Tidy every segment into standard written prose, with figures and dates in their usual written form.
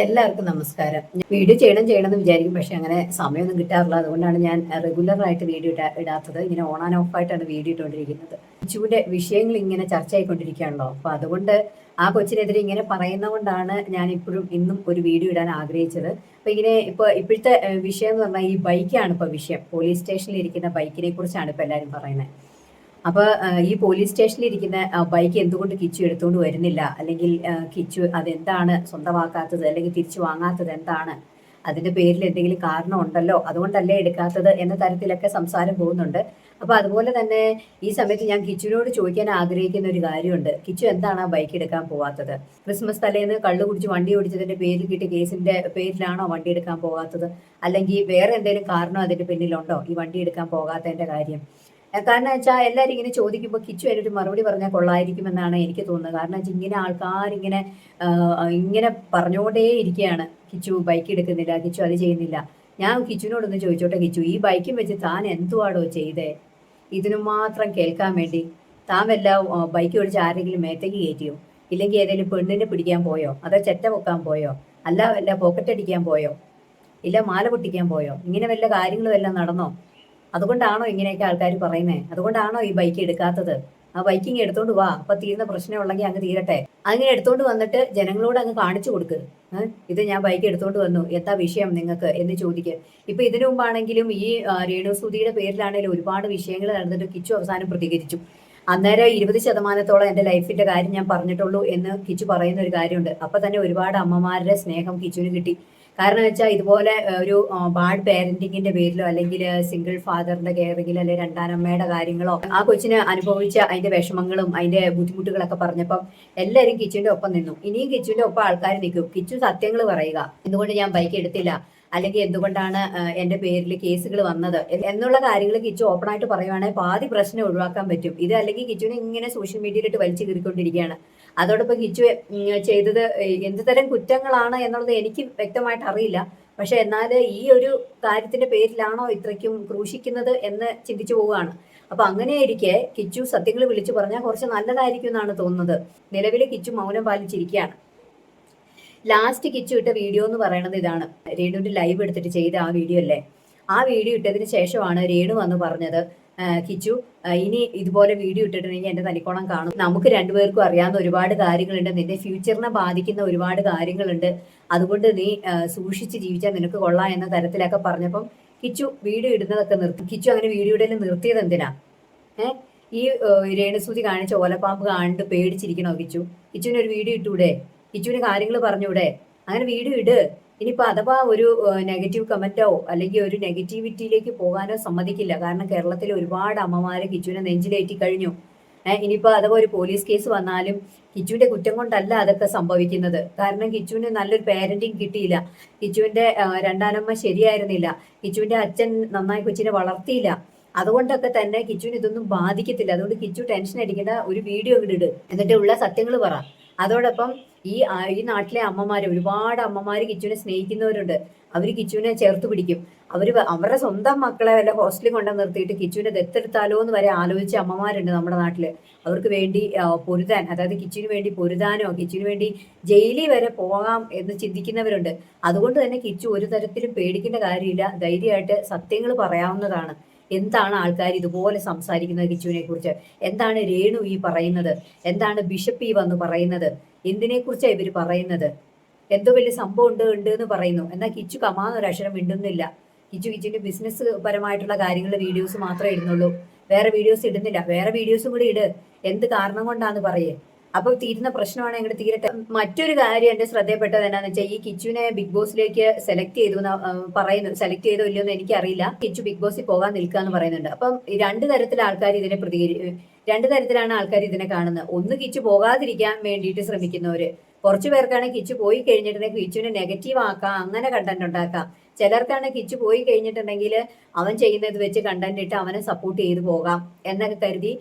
എല്ലാവർക്കും നമസ്കാരം. വീഡിയോ ചെയ്യണം എന്ന് വിചാരിക്കും. പക്ഷെ അങ്ങനെ സമയമൊന്നും കിട്ടാറില്ല. അതുകൊണ്ടാണ് ഞാൻ റെഗുലറായിട്ട് വീഡിയോ ഇടാത്തത്. ഇങ്ങനെ ഓൺ ആൻഡ് ഓഫ് ആയിട്ടാണ് വീഡിയോ ഇട്ടുകൊണ്ടിരിക്കുന്നത്. കിച്ചുവിന്റെ വിഷയങ്ങൾ ഇങ്ങനെ ചർച്ചയായിക്കൊണ്ടിരിക്കുകയാണല്ലോ. അപ്പൊ അതുകൊണ്ട് ആ കൊച്ചിനെതിരെ ഇങ്ങനെ പറയുന്നതുകൊണ്ടാണ് ഞാൻ ഇപ്പോഴും ഇന്നും ഒരു വീഡിയോ ഇടാൻ ആഗ്രഹിച്ചത്. അപ്പൊ ഇങ്ങനെ ഇപ്പോഴത്തെ വിഷയം എന്ന് പറഞ്ഞാൽ ഈ ബൈക്കാണ് ഇപ്പൊ വിഷയം. പോലീസ് സ്റ്റേഷനിൽ ഇരിക്കുന്ന ബൈക്കിനെ കുറിച്ചാണ് ഇപ്പൊ എല്ലാവരും പറയുന്നത്. അപ്പൊ ഈ പോലീസ് സ്റ്റേഷനിൽ ഇരിക്കുന്ന ബൈക്ക് എന്തുകൊണ്ട് കിച്ചു എടുത്തുകൊണ്ട് വരുന്നില്ല, അല്ലെങ്കിൽ കിച്ചു അതെന്താണ് സ്വന്തമാക്കാത്തത്, അല്ലെങ്കിൽ തിരിച്ചു വാങ്ങാത്തത് എന്താണ്, അതിന്റെ പേരിൽ എന്തെങ്കിലും കാരണം ഉണ്ടല്ലോ, അതുകൊണ്ടല്ലേ എടുക്കാത്തത് എന്ന തരത്തിലൊക്കെ സംസാരം പോകുന്നുണ്ട്. അപ്പൊ അതുപോലെ തന്നെ ഈ സമയത്ത് ഞാൻ കിച്ചുവിനോട് ചോദിക്കാൻ ആഗ്രഹിക്കുന്ന ഒരു കാര്യമുണ്ട്. കിച്ചു എന്താണ് ആ ബൈക്ക് എടുക്കാൻ പോവാത്തത്? ക്രിസ്മസ് തലേന്ന് കള്ളു കുടിച്ച് വണ്ടി ഓടിച്ചതിന്റെ പേരിൽ കിട്ടിയ കേസിന്റെ പേരിലാണോ വണ്ടി എടുക്കാൻ പോകാത്തത്, അല്ലെങ്കിൽ വേറെ എന്തെങ്കിലും കാരണം അതിന്റെ പിന്നിലുണ്ടോ ഈ വണ്ടി എടുക്കാൻ പോകാത്തതിന്റെ കാര്യം? കാരണം വെച്ചാൽ എല്ലാവരും ഇങ്ങനെ ചോദിക്കുമ്പോൾ കിച്ചു അതിനൊരു മറുപടി പറഞ്ഞാൽ കൊള്ളായിരിക്കുമെന്നാണ് എനിക്ക് തോന്നുന്നത്. കാരണം വെച്ചാൽ ഇങ്ങനെ ആൾക്കാരിങ്ങനെ ഇങ്ങനെ പറഞ്ഞുകൊണ്ടേ ഇരിക്കുകയാണ്, കിച്ചു ബൈക്ക് എടുക്കുന്നില്ല, കിച്ചു അത് ചെയ്യുന്നില്ല. ഞാൻ കിച്ചുവിനോടൊന്ന് ചോദിച്ചോട്ടെ, കിച്ചു ഈ ബൈക്കും വെച്ച് താൻ എന്തുവാടോ ചെയ്തേ? ഇതിനു മാത്രം കേൾക്കാൻ വേണ്ടി താൻ വല്ല ബൈക്ക് ഓടിച്ച് ആരെങ്കിലും മേത്തേക്ക് കയറ്റിയോ? ഇല്ലെങ്കിൽ ഏതെങ്കിലും പെണ്ണിനെ പിടിക്കാൻ പോയോ? അതോ ചെറ്റ പൊക്കാൻ പോയോ? അല്ല വല്ല പോക്കറ്റ് അടിക്കാൻ പോയോ? ഇല്ല മാല പൊട്ടിക്കാൻ പോയോ? ഇങ്ങനെ വല്ല കാര്യങ്ങളും എല്ലാം നടന്നോ? അതുകൊണ്ടാണോ ഇങ്ങനെയൊക്കെ ആൾക്കാർ പറയുന്നത്? അതുകൊണ്ടാണോ ഈ ബൈക്ക് എടുക്കാത്തത്? ആ ബൈക്കിങ് എടുത്തോണ്ട് വാ, അപ്പൊ തീരുന്ന പ്രശ്നം ഉള്ളെങ്കിൽ അങ്ങ് തീരട്ടെ. അങ്ങനെ എടുത്തോണ്ട് വന്നിട്ട് ജനങ്ങളോട് അങ്ങ് കാണിച്ചു കൊടുക്ക്. ഇത് ഞാൻ ബൈക്ക് എടുത്തോണ്ട് വന്നു, എന്താ വിഷയം നിങ്ങൾക്ക് എന്ന് ചോദിക്കുക. ഇപ്പൊ ഇതിനു മുമ്പാണെങ്കിലും ഈ രേണുസുതിയുടെ പേരിലാണെങ്കിലും ഒരുപാട് വിഷയങ്ങൾ നടന്നിട്ട് കിച്ചു അവസാനം പ്രതികരിച്ചു. അന്നേരം 20% എന്റെ ലൈഫിന്റെ കാര്യം ഞാൻ പറഞ്ഞിട്ടുള്ളൂ എന്ന് കിച്ചു പറയുന്ന ഒരു കാര്യമുണ്ട്. അപ്പൊ തന്നെ ഒരുപാട് അമ്മമാരുടെ സ്നേഹം കിച്ചുവിന് കിട്ടി. കാരണം വെച്ചാൽ ഇതുപോലെ ഒരു ബാഡ് പേരന്റിങ്ങിന്റെ പേരിലോ, അല്ലെങ്കിൽ സിംഗിൾ ഫാദറിന്റെ കെയറിങ്ങിലോ, അല്ലെങ്കിൽ രണ്ടാനമ്മയുടെ കാര്യങ്ങളോ ആ കൊച്ചിന് അനുഭവിച്ച അതിന്റെ വിഷമങ്ങളും അതിന്റെ ബുദ്ധിമുട്ടുകളൊക്കെ പറഞ്ഞപ്പം എല്ലാവരും കിച്ചുവിന്റെ ഒപ്പം നിന്നു. ഇനിയും കിച്ചുവിന്റെ ഒപ്പം ആൾക്കാർ നിൽക്കും. കിച്ചു സത്യങ്ങൾ പറയുക, എന്തുകൊണ്ട് ഞാൻ ബൈക്ക് എടുത്തില്ല, അല്ലെങ്കിൽ എന്തുകൊണ്ടാണ് എന്റെ പേരിൽ കേസുകൾ വന്നത് എന്നുള്ള കാര്യങ്ങൾ കിച്ചു ഓപ്പൺ ആയിട്ട് പറയുവാണെങ്കിൽ പാതി പ്രശ്നം ഒഴിവാക്കാൻ പറ്റും. ഇത് അല്ലെങ്കിൽ കിച്ചുവിനെ ഇങ്ങനെ സോഷ്യൽ മീഡിയയിലിട്ട് വലിച്ചു കീറിക്കൊണ്ടിരിക്കുകയാണ്. അതോടൊപ്പം കിച്ചു ചെയ്തത് എന്ത് തരം കുറ്റങ്ങളാണ് എന്നുള്ളത് എനിക്ക് വ്യക്തമായിട്ട് അറിയില്ല. പക്ഷെ എന്നാൽ ഈ ഒരു കാര്യത്തിന്റെ പേരിലാണോ ഇത്രയ്ക്കും ക്രൂശിക്കുന്നത് എന്ന് ചിന്തിച്ചു പോവുകയാണ്. അപ്പൊ അങ്ങനെയായിരിക്കെ കിച്ചു സത്യങ്ങൾ വിളിച്ചു പറഞ്ഞാൽ കുറച്ച് നല്ലതായിരിക്കും എന്നാണ് തോന്നുന്നത്. നിലവിൽ കിച്ചു മൗനം പാലിച്ചിരിക്കുകയാണ്. ലാസ്റ്റ് കിച്ചു ഇട്ട വീഡിയോ എന്ന് പറയുന്നത് ഇതാണ്. രേണുവിന്റെ ലൈവ് എടുത്തിട്ട് ചെയ്ത ആ വീഡിയോ അല്ലേ? ആ വീഡിയോ ഇട്ടതിന് ശേഷമാണ് രേണു വന്ന് പറഞ്ഞത്, കിച്ചു ഇനി ഇതുപോലെ വീഡിയോ ഇട്ടിട്ടുണ്ടെങ്കിൽ എന്റെ തനിക്കോണം കാണും. നമുക്ക് രണ്ടുപേർക്കും അറിയാവുന്ന ഒരുപാട് കാര്യങ്ങളുണ്ട്, നിന്റെ ഫ്യൂച്ചറിനെ ബാധിക്കുന്ന ഒരുപാട് കാര്യങ്ങളുണ്ട്, അതുകൊണ്ട് നീ സൂക്ഷിച്ച് ജീവിച്ചാൽ നിനക്ക് കൊള്ളാം എന്ന തരത്തിലൊക്കെ പറഞ്ഞപ്പം കിച്ചു വീഡിയോ ഇടുന്നതൊക്കെ നിർത്തി. കിച്ചു അങ്ങനെ വീഡിയോ ഇടയിൽ നിർത്തിയത് എന്തിനാ? ഈ രേണുസൂതി കാണിച്ച ഓലപ്പാമ്പ് കണ്ട് പേടിച്ചിരിക്കണോ കിച്ചു? കിച്ചുവിന് ഒരു വീഡിയോ ഇട്ടൂടെ? കിച്ചുവിന് കാര്യങ്ങൾ പറഞ്ഞൂടെ? അങ്ങനെ വീഡിയോ ഇട്. ഇനിയിപ്പോ അഥവാ ഒരു നെഗറ്റീവ് കമന്റോ അല്ലെങ്കിൽ ഒരു നെഗറ്റിവിറ്റിയിലേക്ക് പോകാനോ സമ്മതിക്കില്ല. കാരണം കേരളത്തിൽ ഒരുപാട് അമ്മമാര് കിച്ചുവിനെ നെഞ്ചിലേറ്റി കഴിഞ്ഞു. ഇനിയിപ്പോ അഥവാ ഒരു പോലീസ് കേസ് വന്നാലും കിച്ചുവിന്റെ കുറ്റം കൊണ്ടല്ല അതൊക്കെ സംഭവിക്കുന്നത്. കാരണം കിച്ചുവിന് നല്ലൊരു പാരന്റിങ് കിട്ടിയില്ല, കിച്ചുവിന്റെ രണ്ടാനമ്മ ശരിയായിരുന്നില്ല, കിച്ചുവിന്റെ അച്ഛൻ നന്നായി കൊച്ചിനെ വളർത്തിയില്ല. അതുകൊണ്ടൊക്കെ തന്നെ കിച്ചുവിന് ഇതൊന്നും ബാധിക്കത്തില്ല. അതുകൊണ്ട് കിച്ചു ടെൻഷൻ അടിക്കേണ്ട, ഒരു വീഡിയോ ഇട്, എന്നിട്ട് ഉള്ള സത്യങ്ങൾ പറ. അതോടൊപ്പം ഈ നാട്ടിലെ അമ്മമാര്, ഒരുപാട് അമ്മമാര് കിച്ചുവിനെ സ്നേഹിക്കുന്നവരുണ്ട്. അവര് കിച്ചുവിനെ ചേർത്ത് പിടിക്കും. അവരുടെ സ്വന്തം മക്കളെ വല്ല ഹോസ്റ്റലിൽ കൊണ്ടു നിർത്തിയിട്ട് കിച്ചുവിനെ ദത്തെടുത്താലോ എന്ന് വരെ ആലോചിച്ച അമ്മമാരുണ്ട് നമ്മുടെ നാട്ടില്. അവർക്ക് വേണ്ടി പൊരുതാൻ, അതായത് കിച്ചുവിന് വേണ്ടി പൊരുതാനോ കിച്ചുവിന് വേണ്ടി ജയിലിൽ വരെ പോകാം എന്ന് ചിന്തിക്കുന്നവരുണ്ട്. അതുകൊണ്ട് തന്നെ കിച്ചു ഒരു തരത്തിലും പേടിക്കേണ്ട കാര്യമില്ല, ധൈര്യമായിട്ട് സത്യങ്ങൾ പറയാവുന്നതാണ്. എന്താണ് ആൾക്കാർ ഇതുപോലെ സംസാരിക്കുന്നത് കിച്ചുവിനെ കുറിച്ച്? എന്താണ് രേണു ഈ പറയുന്നത്? എന്താണ് ബിഷപ്പ് ഈ വന്ന് പറയുന്നത്? എന്തിനെ കുറിച്ചാണ് ഇവര് പറയുന്നത്? എന്തോ വലിയ സംഭവം ഉണ്ട് എന്ന് പറയുന്നു. എന്നാൽ കിച്ചു കമാന്നൊരു അക്ഷരം മിണ്ടുന്നില്ല. കിച്ചുവിന്റെ ബിസിനസ് പരമായിട്ടുള്ള കാര്യങ്ങളുടെ വീഡിയോസ് മാത്രമേ ഇടുന്നുള്ളൂ, വേറെ വീഡിയോസ് ഇടുന്നില്ല. വേറെ വീഡിയോസും കൂടി ഇട്, എന്ത് കാരണം കൊണ്ടാന്ന് പറയേ. അപ്പൊ തീരുന്ന പ്രശ്നമാണ് അങ്ങോട്ട് തീരട്ടെ. മറ്റൊരു കാര്യം എന്റെ ശ്രദ്ധയപ്പെട്ടത് എന്നാന്ന് വെച്ചാൽ, ഈ കിച്ചുവിനെ ബിഗ് ബോസിലേക്ക് സെലക്ട് ചെയ്തു പറയുന്നു. സെലക്ട് ചെയ്തോ ഇല്ലയോ എന്ന് എനിക്കറിയില്ല. കിച്ചു ബിഗ് ബോസിൽ പോകാൻ നിൽക്കാന്ന് പറയുന്നുണ്ട്. അപ്പം രണ്ടു തരത്തിൽ ആൾക്കാർ ഇതിനെ രണ്ടു തരത്തിലാണ് ആൾക്കാർ ഇതിനെ കാണുന്നത്. ഒന്ന്, കിച്ചു പോകാതിരിക്കാൻ വേണ്ടിയിട്ട് ശ്രമിക്കുന്നവര്. കുറച്ചു പേർക്കാണ് കിച്ചു പോയി കഴിഞ്ഞിട്ടുണ്ടെങ്കിൽ കിച്ചുവിനെ നെഗറ്റീവ് ആക്കാം, അങ്ങനെ കണ്ടന്റ് ഉണ്ടാക്കാം. ചിലർക്കാണ് കിച്ചു പോയി കഴിഞ്ഞിട്ടുണ്ടെങ്കിൽ അവൻ ചെയ്യുന്നത് വെച്ച് കണ്ടന്റ് ഇട്ട് അവനെ സപ്പോർട്ട് ചെയ്ത് പോകാം എന്നൊക്കെ കരുതി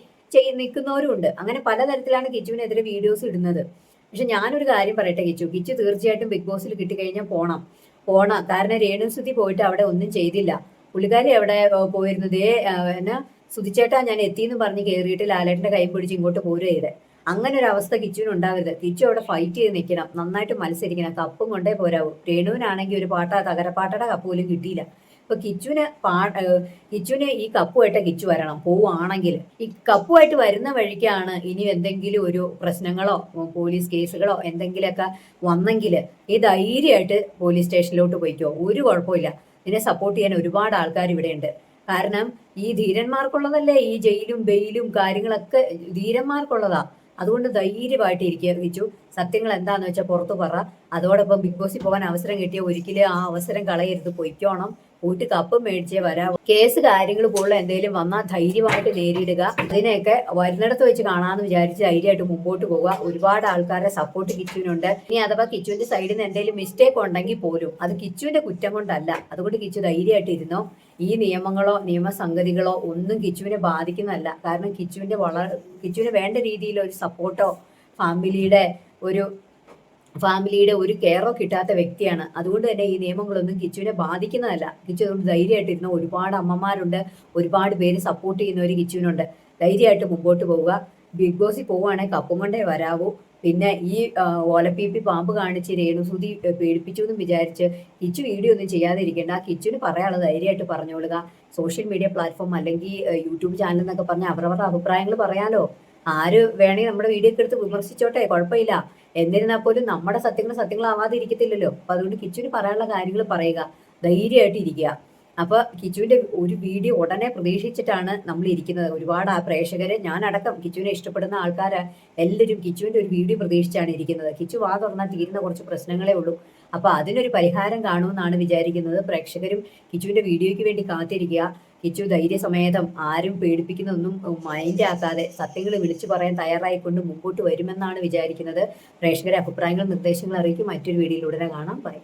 നിൽക്കുന്നവരും ഉണ്ട്. അങ്ങനെ പലതരത്തിലാണ് കിച്ചുവിനെതിരെ വീഡിയോസ് ഇടുന്നത്. പക്ഷെ ഞാനൊരു കാര്യം പറയട്ടെ, കിച്ചു തീർച്ചയായിട്ടും ബിഗ് ബോസിൽ കിട്ടിക്കഴിഞ്ഞാൽ പോണം. കാരണം രേണുസുതി പോയിട്ട് അവിടെ ഒന്നും ചെയ്തില്ല. പുള്ളിക്കാരി അവിടെ പോയിരുന്നത് എന്നാ സുധിച്ചേട്ടാ ഞാൻ എത്തിയെന്ന് പറഞ്ഞ് കയറിയിട്ട് ലാലേട്ടന്റെ കൈ പിടിച്ച് ഇങ്ങോട്ട് പോരുക ചെയ്തേ. അങ്ങനെ ഒരു അവസ്ഥ കിച്ചുവിന് ഉണ്ടാവരുത്. കിച്ചു അവിടെ ഫൈറ്റ് ചെയ്ത് നിൽക്കണം, നന്നായിട്ട് മത്സരിക്കണം, കപ്പും കൊണ്ടേ പോരാവൂ. രേണുവിനാണെങ്കിൽ ഒരു തകരപ്പാട്ടയുടെ കപ്പ് പോലും കിട്ടിയില്ല. ഇപ്പൊ കിച്ചുവിന് ഈ കപ്പുമായിട്ട് കിച്ചു വരണം പോവുകയാണെങ്കിൽ. ഈ കപ്പുമായിട്ട് വരുന്ന വഴിക്കാണ് ഇനി എന്തെങ്കിലും ഒരു പ്രശ്നങ്ങളോ പോലീസ് കേസുകളോ എന്തെങ്കിലുമൊക്കെ വന്നെങ്കിൽ ഈ ധൈര്യമായിട്ട് പോലീസ് സ്റ്റേഷനിലോട്ട് പോയിക്കോ, ഒരു കുഴപ്പമില്ല. ഇതിനെ സപ്പോർട്ട് ചെയ്യാൻ ഒരുപാട് ആൾക്കാർ ഇവിടെ ഉണ്ട്. കാരണം ഈ ധീരന്മാർക്കുള്ളതല്ലേ ഈ ജയിലും ബെയിലും കാര്യങ്ങളൊക്കെ, ധീരന്മാർക്കുള്ളതാ. അതുകൊണ്ട് ധൈര്യമായിട്ട് ഇരിക്കുക കിച്ചു. സത്യങ്ങൾ എന്താന്ന് വെച്ചാൽ പുറത്തു പറ. അതോടൊപ്പം ബിഗ് ബോസിൽ പോകാൻ അവസരം കിട്ടിയ ഒരിക്കലും ആ അവസരം കളയരുത്, പൊയ്ക്കോണം. പോയിട്ട് കപ്പ് മേടിച്ചേ വരാവൂ. കേസ് കാര്യങ്ങൾ പോലുള്ള എന്തെങ്കിലും വന്നാൽ ധൈര്യമായിട്ട് നേരിടുക. അതിനെയൊക്കെ വരുന്നിടത്ത് വെച്ച് കാണാമെന്ന് വിചാരിച്ച് ധൈര്യമായിട്ട് മുമ്പോട്ട് പോവുക. ഒരുപാട് ആൾക്കാരെ സപ്പോർട്ട് കിച്ചുവിനുണ്ട്. ഇനി അഥവാ കിച്ചുവിന്റെ സൈഡിൽ നിന്ന് എന്തെങ്കിലും മിസ്റ്റേക്ക് ഉണ്ടെങ്കിൽ പോലും അത് കിച്ചുവിന്റെ കുറ്റം കൊണ്ടല്ല. അതുകൊണ്ട് കിച്ചു ധൈര്യമായിട്ട് ഇരുന്നോ. ഈ നിയമങ്ങളോ നിയമസംഗതികളോ ഒന്നും കിച്ചുവിനെ ബാധിക്കുന്നതല്ല. കാരണം കിച്ചുവിന് വേണ്ട രീതിയിൽ ഒരു സപ്പോർട്ടോ ഫാമിലിയുടെ ഒരു കെയറോ കിട്ടാത്ത വ്യക്തിയാണ്. അതുകൊണ്ട് തന്നെ ഈ നിയമങ്ങളൊന്നും കിച്ചുവിനെ ബാധിക്കുന്നതല്ല. കിച്ചു അതുകൊണ്ട് ധൈര്യമായിട്ടിരുന്ന ഒരുപാട് അമ്മമാരുണ്ട്, ഒരുപാട് പേര് സപ്പോർട്ട് ചെയ്യുന്നവർ കിച്ചുവിനുണ്ട്. ധൈര്യമായിട്ട് മുമ്പോട്ട് പോവുക. ബിഗ് ബോസിൽ പോവുകയാണെങ്കിൽ കപ്പും കൊണ്ടേ വരാവൂ. പിന്നെ ഈ ഓലപ്പീപ്പി പാമ്പ് കാണിച്ച് രേണുസുതി പേടിപ്പിച്ചു എന്നും വിചാരിച്ച് കിച്ചു വീഡിയോ ഒന്നും ചെയ്യാതെ ഇരിക്കേണ്ട. കിച്ചുവിന് പറയാനുള്ളത് ധൈര്യമായിട്ട് പറഞ്ഞോളുക. സോഷ്യൽ മീഡിയ പ്ലാറ്റ്ഫോം അല്ലെങ്കിൽ യൂട്യൂബ് ചാനൽ എന്നൊക്കെ പറഞ്ഞ് അവരവരുടെ അഭിപ്രായങ്ങൾ പറയാലോ. ആര് വേണമെങ്കിൽ നമ്മുടെ വീഡിയോ ഒക്കെ എടുത്ത് വിമർശിച്ചോട്ടെ, കുഴപ്പമില്ല. എന്നിരുന്നാൽ പോലും നമ്മുടെ സത്യങ്ങളാവാതെ ഇരിക്കത്തില്ലല്ലോ. അപ്പൊ അതുകൊണ്ട് കിച്ചുവിന് പറയാനുള്ള കാര്യങ്ങൾ പറയുക, ധൈര്യമായിട്ട് ഇരിക്കുക. അപ്പൊ കിച്ചുവിന്റെ ഒരു വീഡിയോ ഉടനെ പ്രതീക്ഷിച്ചിട്ടാണ് നമ്മൾ ഇരിക്കുന്നത്. ഒരുപാട് ആ പ്രേക്ഷകര്, ഞാനടക്കം കിച്ചുവിനെ ഇഷ്ടപ്പെടുന്ന ആൾക്കാര് എല്ലാവരും കിച്ചുവിന്റെ ഒരു വീഡിയോ പ്രതീക്ഷിച്ചാണ് ഇരിക്കുന്നത്. കിച്ചു വാ തുറന്നാൽ തീരുന്ന കുറച്ച് പ്രശ്നങ്ങളേ ഉള്ളൂ. അപ്പൊ അതിനൊരു പരിഹാരം കാണുമെന്നാണ് വിചാരിക്കുന്നത്. പ്രേക്ഷകരും കിച്ചുവിന്റെ വീഡിയോയ്ക്ക് വേണ്ടി കാത്തിരിക്കുക. കിച്ചു ധൈര്യസമേതം ആരും പേടിപ്പിക്കുന്നൊന്നും മൈൻഡ് ആക്കാതെ സത്യങ്ങൾ വിളിച്ചു പറയാൻ തയ്യാറായിക്കൊണ്ട് മുമ്പോട്ട് വരുമെന്നാണ് വിചാരിക്കുന്നത്. പ്രേക്ഷകരെ അഭിപ്രായങ്ങളും നിർദ്ദേശങ്ങളും അറിയിക്കും. മറ്റൊരു വീഡിയോയിൽ ഉടനെ കാണാം. ബൈ.